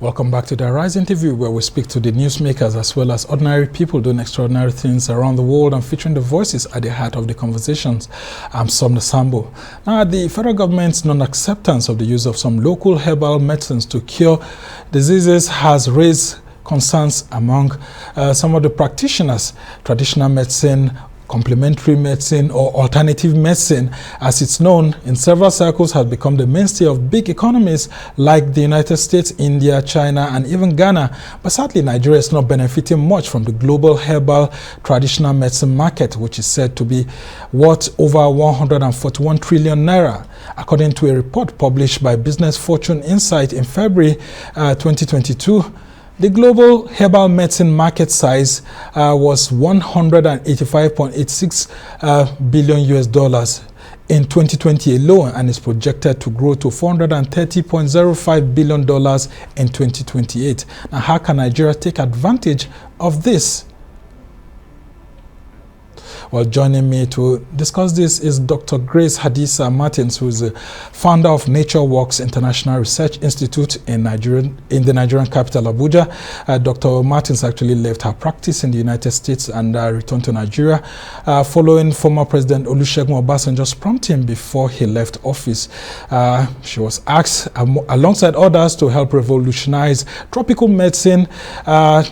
Welcome back to the Rise interview, where we speak to the newsmakers as well as ordinary people doing extraordinary things around the world and featuring the voices at the heart of the conversations. I'm Somna Sambo. Now, the federal government's non-acceptance of the use of some local herbal medicines to cure diseases has raised concerns among some of the practitioners. Traditional medicine, complementary medicine, or alternative medicine, as it's known in several circles, has become the mainstay of big economies like the United States, India, China, and even Ghana. But sadly, Nigeria is not benefiting much from the global herbal traditional medicine market, which is said to be worth over 141 trillion naira. According to a report published by Business Fortune Insight in February 2022, the global herbal medicine market size was 185.86 billion US dollars in 2020 alone, and is projected to grow to $430.05 billion in 2028. Now, how can Nigeria take advantage of this? Well, joining me to discuss this is Dr. Grace HADDISA Martins, who is the founder of Natureworks International Research Institute in the Nigerian capital, Abuja. Dr. Martins actually left her practice in the United States and returned to Nigeria following former President Olusegun Obasanjo's prompting before he left office. She was asked, alongside others, to help revolutionize tropical medicine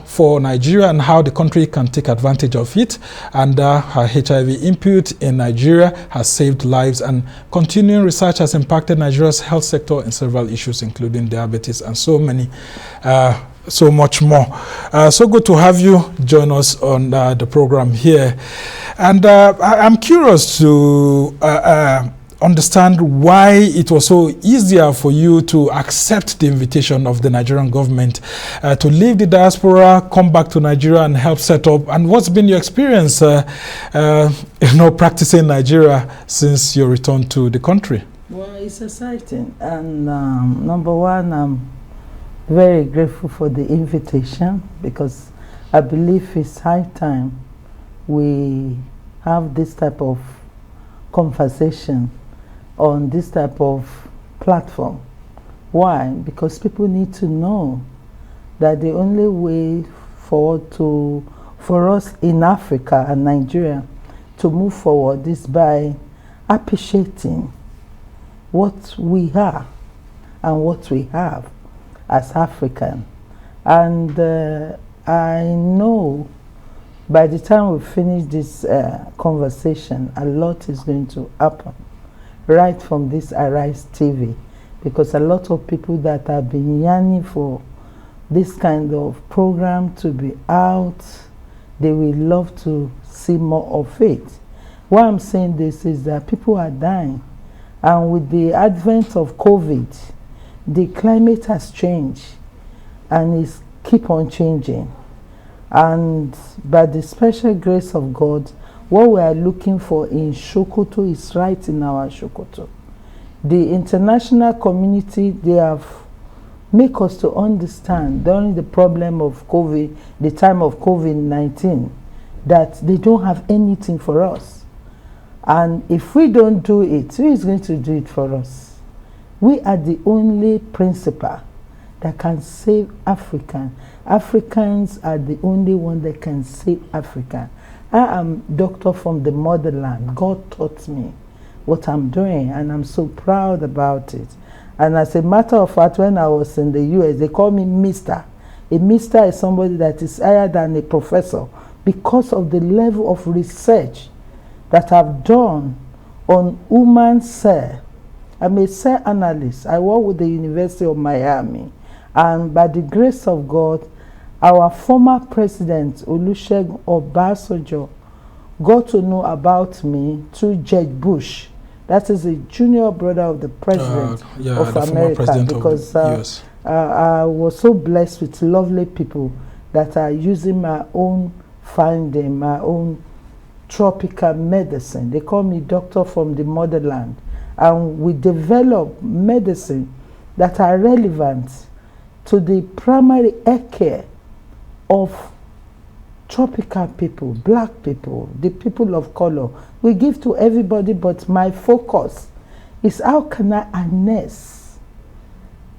for Nigeria and how the country can take advantage of it. And her HIV input in Nigeria has saved lives, and continuing research has impacted Nigeria's health sector in several issues, including diabetes and so much more. So good to have you join us on the program here. And I'm curious to understand why it was so easier for you to accept the invitation of the Nigerian government to leave the diaspora, come back to Nigeria and help set up, and what's been your experience practicing in Nigeria since your return to the country? Well, it's exciting, and number one, I'm very grateful for the invitation, because I believe it's high time we have this type of conversation on this type of platform. Why? Because people need to know that the only way for us in Africa and Nigeria to move forward is by appreciating what we are and what we have as African. And I know by the time we finish this conversation, a lot is going to happen right from this Arise TV, because a lot of people that have been yearning for this kind of program to be out, they will love to see more of it. Why I'm saying this is that people are dying, and with the advent of COVID, the climate has changed and is keep on changing. And by the special grace of God, what we are looking for in Sokoto is right in our Sokoto. The international community, they have made us to understand during the problem of COVID, the time of COVID-19, that they don't have anything for us. And if we don't do it, who is going to do it for us? We are the only principle that can save Africa. Africans are the only one that can save Africa. I am doctor from the motherland. God taught me what I'm doing, and I'm so proud about it. And as a matter of fact, when I was in the US, they call me Mr. A Mr. is somebody that is higher than a professor, because of the level of research that I've done on human cell. I'm a cell analyst. I work with the University of Miami. And by the grace of God, our former president, Olusegun Obasanjo, got to know about me through Judge Bush. That is a junior brother of the president of America. Because I was so blessed with lovely people that are using my own finding, my own tropical medicine. They call me doctor from the motherland. And we develop medicine that are relevant to the primary health care of tropical people, black people, the people of color. We give to everybody, but my focus is how can I harness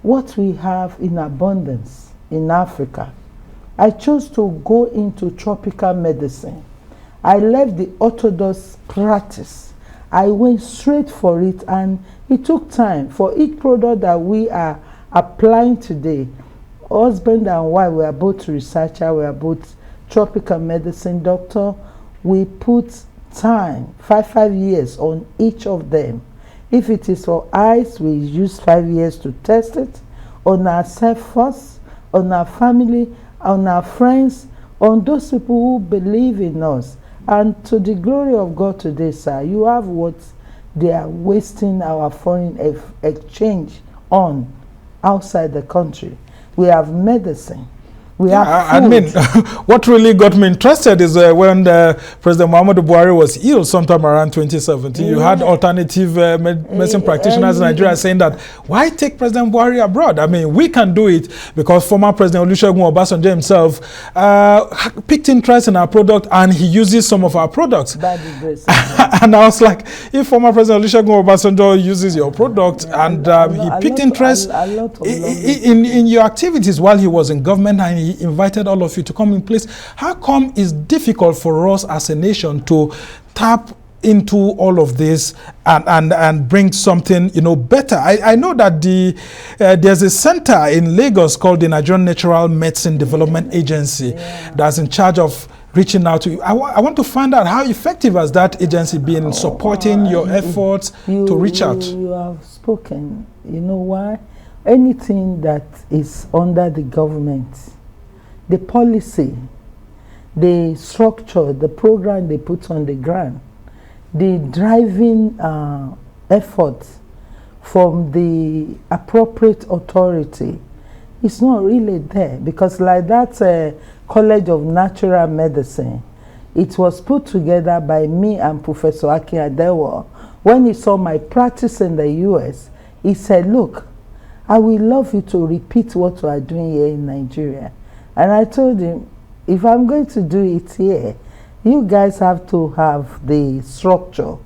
what we have in abundance in Africa. I chose to go into tropical medicine. I left the orthodox practice. I went straight for it, and it took time. For each product that we are applying today, husband and wife, we are both researchers, we are both tropical medicine doctor. We put time, 5 years on each of them. If it is for eyes, we use 5 years to test it. On ourselves first, on our family, on our friends, on those people who believe in us. And to the glory of God today, sir, you have what they are wasting our foreign exchange on outside the country. We have medicine. We have food. I mean, what really got me interested is when President Muhammadu Buhari was ill sometime around 2017. You had alternative medicine practitioners in Nigeria saying that, why take President Buhari abroad? I mean, we can do it, because former President Olusegun Obasanjo himself picked interest in our product, and he uses some of our products. And I was like, if former President Olusegun Obasanjo uses your product, and he picked interest in your activities while he was in government, and he invited all of you to come in place, how come it's difficult for us as a nation to tap into all of this and bring something, you know, better? I know that there's a center in Lagos called the Nigerian Natural Medicine Development Agency that's in charge of reaching out to you. I want to find out, how effective has that agency been supporting your efforts to reach out? You have spoken. You know why? Anything that is under the government, the policy, the structure, the program they put on the ground, the driving effort from the appropriate authority, it's not really there. Because like that College of Natural Medicine, it was put together by me and Professor Akin Adewo. When he saw my practice in the US, he said, look, I will love you to repeat what we are doing here in Nigeria. And I told him, if I'm going to do it here, you guys have to have the structure.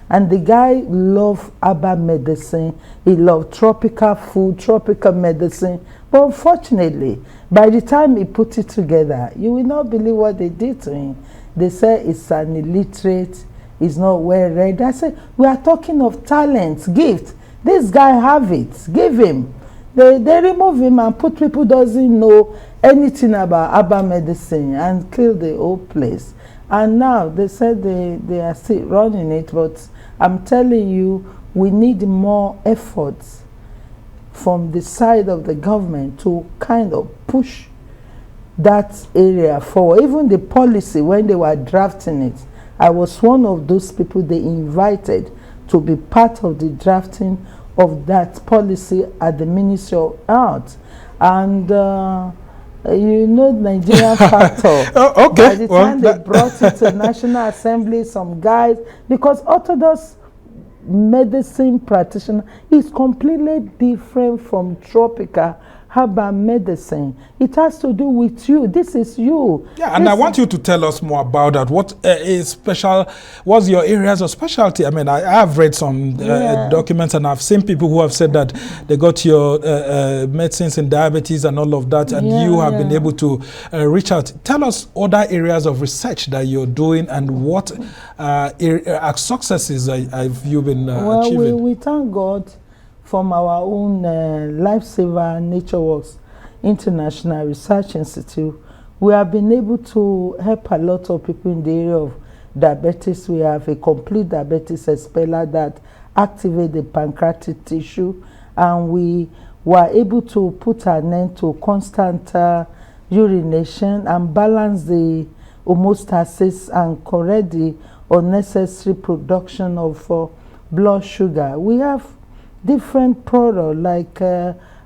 And the guy loved herbal medicine. He loved tropical food, tropical medicine. But unfortunately, by the time he put it together, you will not believe what they did to him. They said it's an illiterate, he's not well read. I said, we are talking of talents, gift. This guy have it, give him. They remove him and put people doesn't know anything about herbal medicine and kill the whole place. And now they said they are still running it, but I'm telling you, we need more efforts from the side of the government to kind of push that area forward. Even the policy, when they were drafting it, I was one of those people they invited to be part of the drafting of that policy at the Ministry of Health. And you know, Nigeria factor. Okay. By the time they brought it to National Assembly, some guys, because orthodox medicine practitioner is completely different from tropical herbal medicine. It has to do with you. This is you. Yeah, and I want you to tell us more about that. What is special? What's your areas of specialty? I mean, I have read some documents, and I've seen people who have said that they got your medicines in diabetes and all of that, and you have been able to reach out. Tell us other areas of research that you're doing, and what successes have you been achieving? Well, we thank God from our own lifesaver Natureworks International Research Institute. We have been able to help a lot of people in the area of diabetes. We have a complete diabetes expeller that activates the pancreatic tissue, and we were able to put an end to constant urination and balance the homeostasis and correct the unnecessary production of blood sugar. We have different products like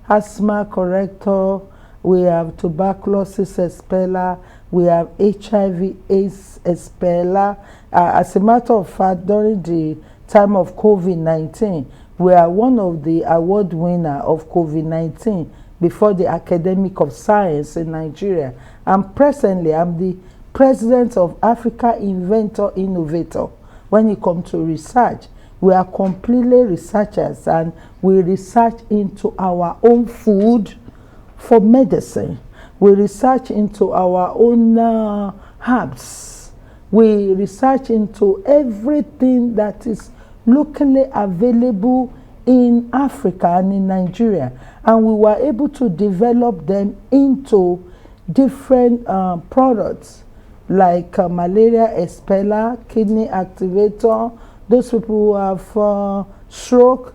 asthma corrector, we have tuberculosis expeller, we have HIV/AIDS expeller. As a matter of fact, during the time of COVID-19, we are one of the award winner of COVID-19 before the Academic of Science in Nigeria. And presently, I'm the president of Africa Inventor Innovator when it comes to research. We are completely researchers, and we research into our own food for medicine. We research into our own herbs. We research into everything that is locally available in Africa and in Nigeria. And we were able to develop them into different products like malaria expeller, kidney activator. Those people who have stroke,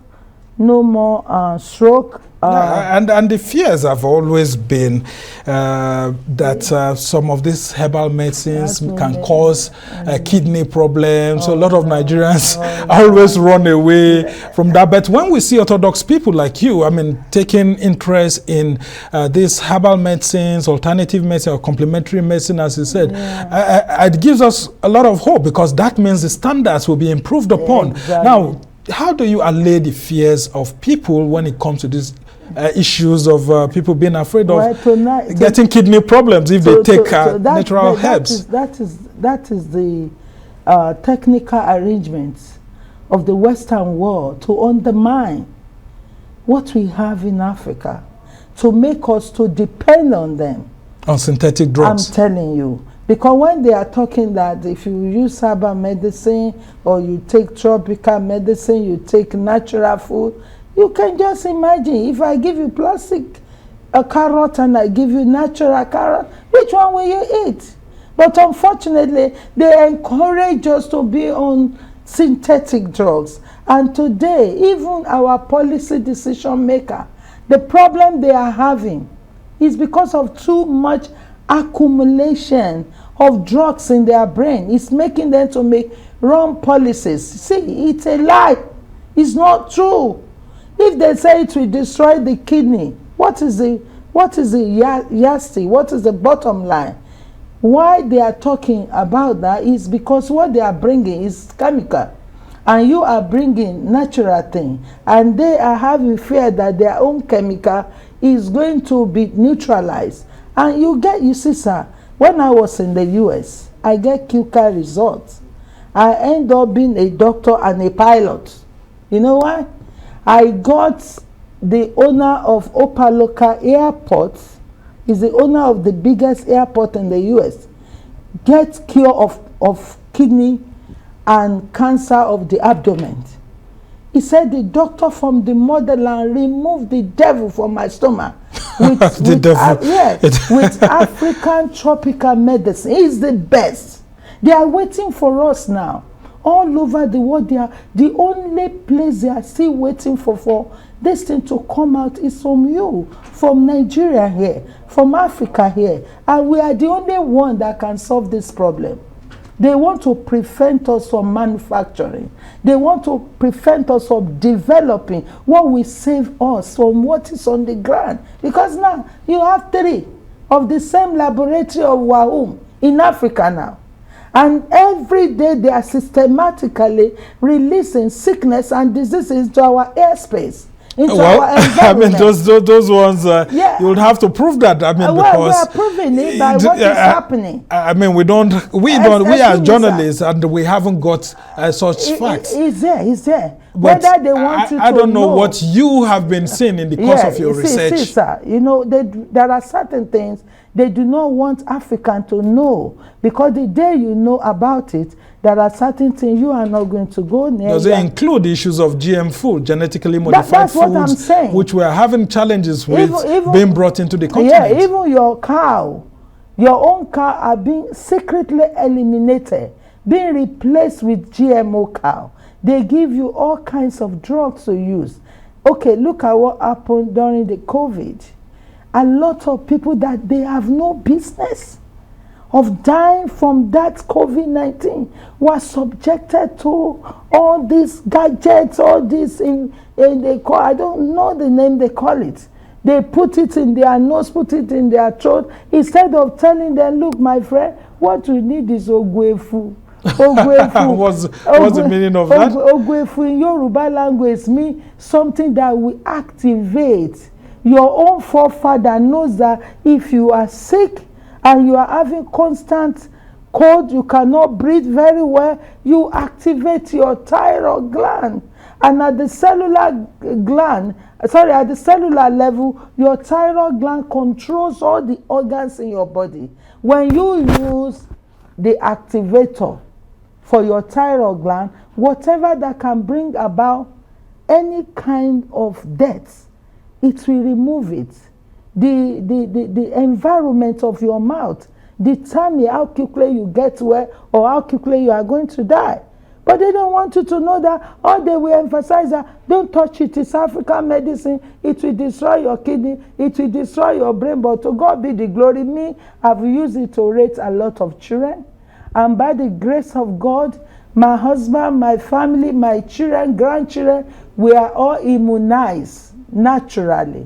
no more stroke. And the fears have always been that some of these herbal medicines can cause kidney problems. So a lot of Nigerians always run away from that. But when we see orthodox people like you, I mean, taking interest in these herbal medicines, alternative medicine, or complementary medicine, as you said, it gives us a lot of hope, because that means the standards will be improved upon. Exactly. Now, how do you allay the fears of people when it comes to these issues of people being afraid of getting kidney problems if they take natural herbs? That is the technical arrangements of the Western world to undermine what we have in Africa, to make us to depend on them. On synthetic drugs. I'm telling you. Because when they are talking that if you use herbal medicine, or you take tropical medicine, you take natural food, you can just imagine, if I give you a carrot and I give you natural carrot, which one will you eat? But unfortunately, they encourage us to be on synthetic drugs. And today, even our policy decision maker, the problem they are having is because of too much accumulation of drugs in their brain. It's making them to make wrong policies. See, it's a lie. It's not true. If they say it will destroy the kidney, what is the yasti? What is the bottom line? Why they are talking about that is because what they are bringing is chemical, and you are bringing natural thing, and they are having fear that their own chemical is going to be neutralized. And you see, sir, when I was in the US, I get QCA results. I end up being a doctor and a pilot. You know why? I got the owner of Opaloka Airport, is the owner of the biggest airport in the US, get cure of kidney and cancer of the abdomen. He said the doctor from the motherland removed the devil from my stomach with African tropical medicine. It's the best. They are waiting for us now. All over the world, they are the only place they are still waiting for this thing to come out is from you, from Nigeria here, from Africa here. And we are the only one that can solve this problem. They want to prevent us from manufacturing. They want to prevent us from developing what will save us from what is on the ground. Because now you have 3 of the same laboratory of Wahum in Africa now. And every day they are systematically releasing sickness and diseases to our airspace. Into our environment. I mean, those ones, you would have to prove that. I mean, because we are proving it by what is happening. I mean, we are journalists, and we haven't got such facts. It's there. But whether they want you to I don't know what you have been seeing in the course of your research. See, sir, you know, there are certain things they do not want African to know, because the day you know about it, there are certain things you are not going to go near. Does it include issues of GM food, genetically modified that's foods, what I'm saying, which we are having challenges with even being brought into the continent? Yeah, even your own cow are being secretly eliminated, being replaced with GMO cow. They give you all kinds of drugs to use. Okay, look at what happened during the COVID. A lot of people that they have no business of dying from that COVID-19 were subjected to all these gadgets, all this I don't know the name they call it. They put it in their nose, put it in their throat, instead of telling them, look, my friend, what you need is ogwefu. What's the meaning of that? Ogwefu in Yoruba language means something that will activate. Your own forefather knows that if you are sick and you are having constant cold, you cannot breathe very well, you activate your thyroid gland. And at the cellular level, your thyroid gland controls all the organs in your body. When you use the activator for your thyroid gland, whatever that can bring about any kind of death, it will remove it. The environment of your mouth determine how quickly you get well or how quickly you are going to die. But they don't want you to know that. All they will emphasize that don't touch it. It's African medicine. It will destroy your kidney. It will destroy your brain. But to God be the glory. Me, I've used it to raise a lot of children. And by the grace of God, my husband, my family, my children, grandchildren, we are all immunized naturally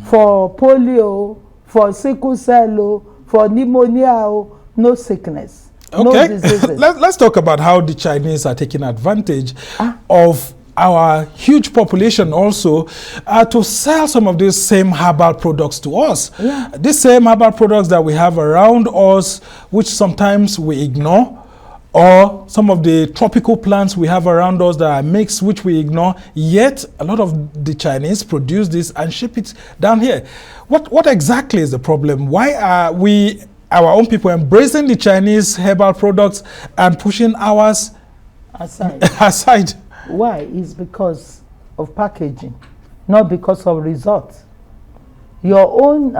for polio, for sickle cell, for pneumonia, no sickness. Okay, no let's talk about how the Chinese are taking advantage of our huge population also to sell some of these same herbal products to us. Yeah. These same herbal products that we have around us, which sometimes we ignore, or some of the tropical plants we have around us that are mixed, which we ignore, yet a lot of the Chinese produce this and ship it down here. What exactly is the problem? Why are we, our own people, embracing the Chinese herbal products and pushing ours aside? Why? It's because of packaging, not because of results. Your own,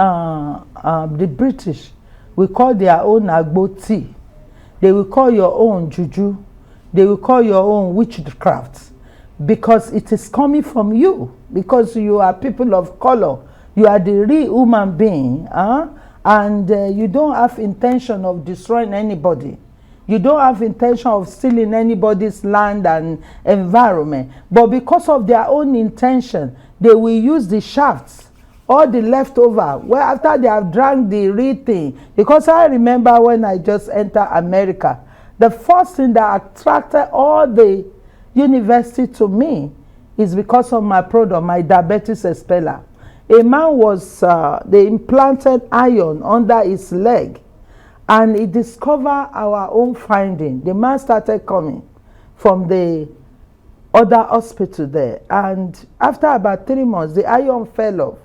the British, we call their own agbo tea. They will call your own juju. They will call your own witchcraft, because it is coming from you, because you are people of color. You are the real human being, and you don't have intention of destroying anybody. You don't have intention of stealing anybody's land and environment. But because of their own intention, they will use the shafts or the leftover, well, after they have drank the real thing. Because I remember when I just entered America, the first thing that attracted all the university to me is because of my product, my diabetes expeller. A man was, they implanted iron under his leg, and he discovered our own finding. The man started coming from the other hospital there, and after about 3 months, the iron fell off.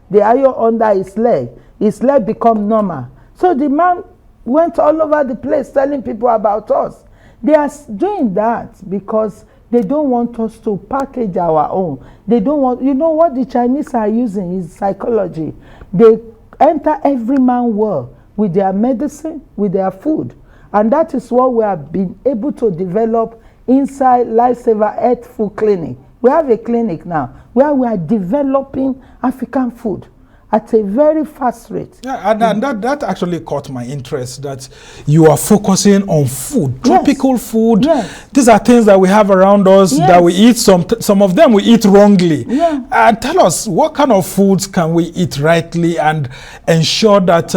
The iron under his leg become normal. So the man went all over the place telling people about us. They are doing that because they don't want us to package our own. They don't want, you know what the Chinese are using is psychology. They enter every man's world with their medicine, with their food. And that is what we have been able to develop inside Lifesaver Health Food Clinic. We have a clinic now where we are developing African food at a very fast rate. Yeah, and that actually caught my interest, that you are focusing on food, tropical food. Yes. These are things that we have around us that we eat, some of them we eat wrongly. Yeah. Tell us, what kind of foods can we eat rightly and ensure that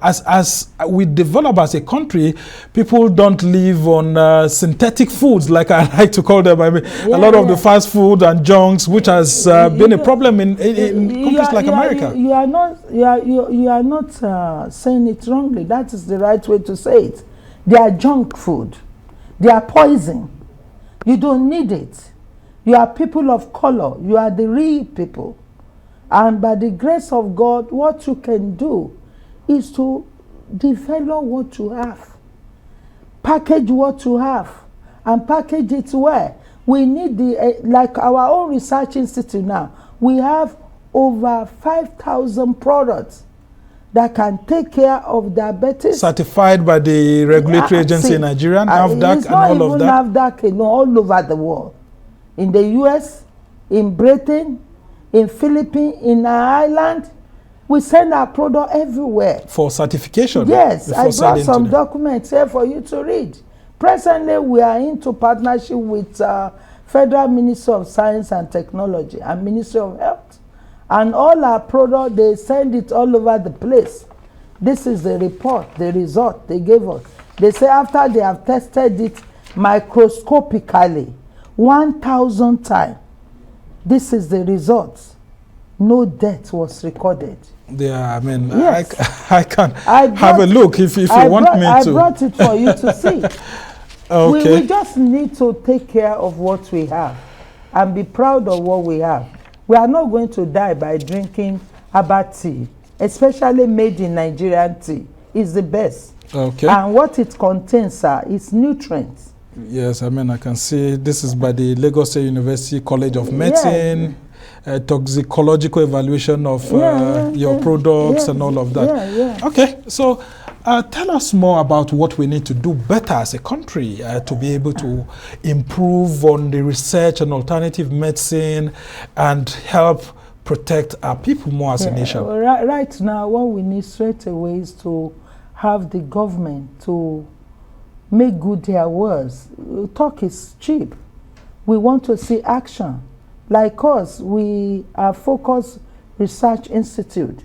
as we develop as a country, people don't live on synthetic foods, like I like to call them. I mean, a lot of the fast food and junks, which has been a problem in countries like America. You are not saying it wrongly. That is the right way to say it. They are junk food. They are poison. You don't need it. You are people of color. You are the real people. And by the grace of God, what you can do is to develop what you have. Package what you have. And package it well. We need like our own research institute now. We have over 5,000 products that can take care of diabetes. Certified by the regulatory agency in Nigeria, NAFDAC, and all of that. NAFDAC, all over the world. In the US, in Britain, in Philippines, in Ireland, we send our product everywhere. For certification? Yes, I brought some documents here for you to read. Presently, we are into partnership with Federal Ministry of Science and Technology and Ministry of Health. And all our product, they send it all over the place. This is the report, the result they gave us. They say after they have tested it microscopically 1,000 times, this is the result. no death was recorded. Yeah, I mean, Yes. I can have a look if you want me to. I brought it for you to see. Okay. We just need to take care of what we have and be proud of what we have. We are not going to die by drinking herbal tea, especially made in Nigerian tea. It's the best. Okay. And what it contains is nutrients. Yes, I mean, I can see this is by the Lagos State University College of Medicine. Toxicological evaluation of your products and all of that. Okay, so tell us more about what we need to do better as a country to be able to improve on the research and alternative medicine and help protect our people more as a nation. Right now, what we need straight away is to have the government to make good their words. Talk is cheap. We want to see action. Like us, we are Focus Research Institute,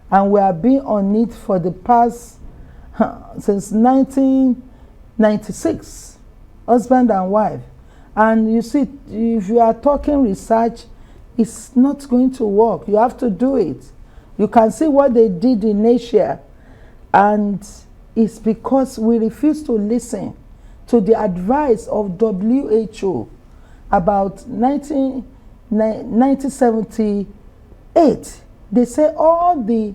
and we have been on it for the past, since 1996, husband and wife. And you see, if you are talking research, it's not going to work. You have to do it. You can see what they did in Asia, and it's because we refuse to listen to the advice of WHO about 1978, they say all the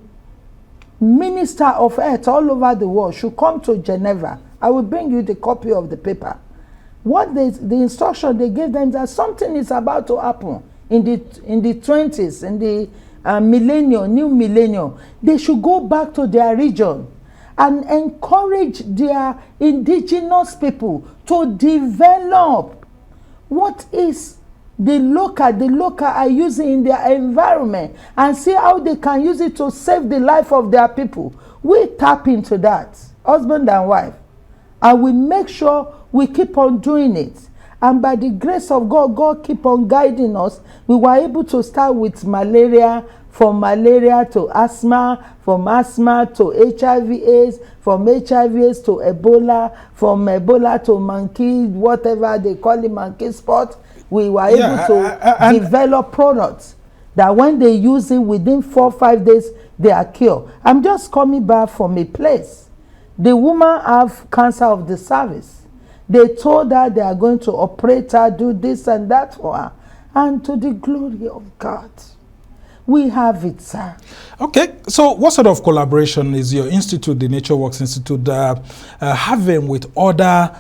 minister of health all over the world should come to Geneva. I will bring you the copy of the paper. What the instruction they gave them, that something is about to happen in the 20s, in the millennium, new millennium. They should go back to their region and encourage their indigenous people to develop what is the local are using in their environment, and see how they can use it to save the life of their people. We tap into that, husband and wife, and we make sure we keep on doing it. And by the grace of God, God keep on guiding us. We were able to start with malaria, from malaria to asthma, from asthma to HIV/AIDS, from HIV/AIDS to Ebola, from Ebola to monkey, whatever they call it, monkey spot. We were able to develop products that when they use it within 4 or 5 days, they are cured. I'm just coming back from a place. The woman have cancer of the cervix. They told her they are going to operate her, do this and that for her. And to the glory of God, we have it, sir. Okay, so what sort of collaboration is your institute, the Natureworks Institute, having with other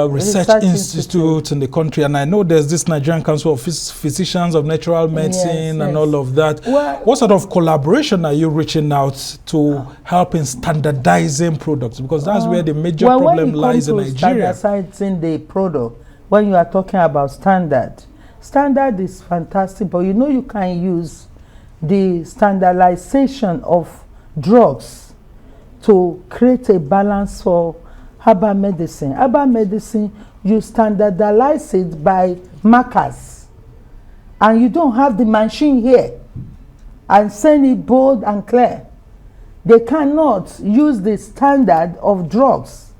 research institutes in the country? And I know there's this Nigerian Council of Physicians of Natural Medicine and all of that. Well, what sort of collaboration are you reaching out to help in standardizing products? Because that's where the major problem lies in Nigeria. Standardizing the product, when you are talking about standard is fantastic, but you know you can use the standardization of drugs to create a balance for herbal medicine. Herbal medicine, you standardize it by markers, and you don't have the machine here and send it bold and clear. They cannot use the standard of drugs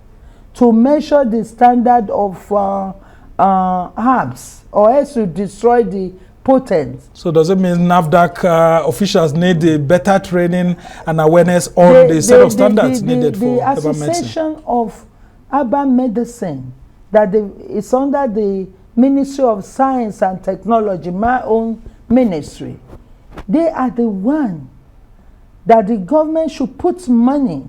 to measure the standard of herbs, or else you destroy the potent. So does it mean NAFDAC officials need a better training and awareness on the set of standards needed for herbal medicine? The Association of Herbal Medicine, that is under the Ministry of Science and Technology, my own ministry. They are the one that the government should put money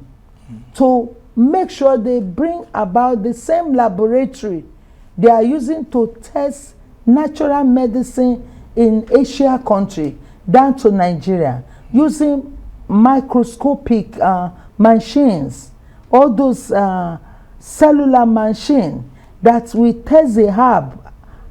to make sure they bring about the same laboratory they are using to test natural medicine in Asia country down to Nigeria, using microscopic machines, all those cellular machines that will test the herb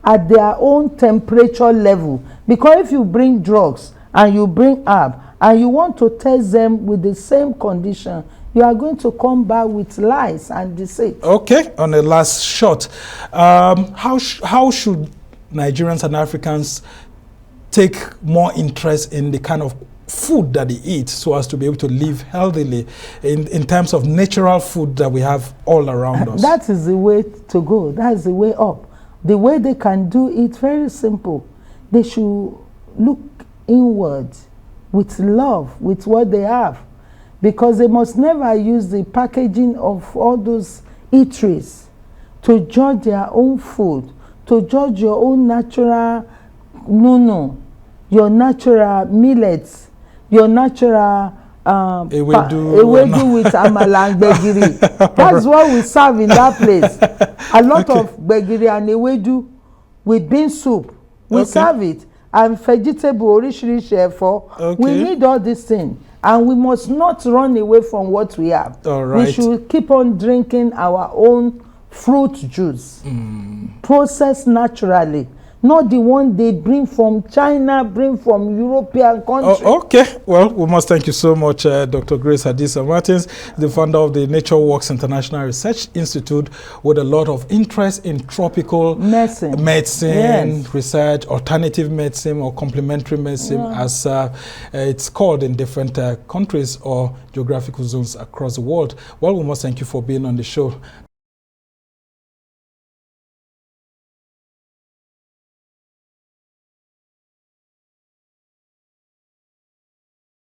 at their own temperature level. Because if you bring drugs and you bring herb and you want to test them with the same condition, you are going to come back with lies and deceit. Okay, on the last shot, how should Nigerians and Africans take more interest in the kind of food that they eat so as to be able to live healthily in terms of natural food that we have all around us? That is the way to go. That is the way up. The way they can do it, very simple. They should look inward with love, with what they have. Because they must never use the packaging of all those eateries to judge their own food, to judge your own natural your natural millets, your natural ewedu with amala and gbegiri. That's what we serve in that place. A lot of gbegiri and ewedu with bean soup. We serve it. And vegetable, orishirishi efo. We need all these things. And we must not run away from what we have. All right. We should keep on drinking our own fruit juice. Processed naturally. Not the one they bring from China, bring from European countries. Okay. Well, we must thank you so much, Dr. Grace HADDISA Martins, the founder of the Natureworks International Research Institute, with a lot of interest in tropical medicine research, alternative medicine, or complementary medicine, as it's called in different countries or geographical zones across the world. Well, we must thank you for being on the show.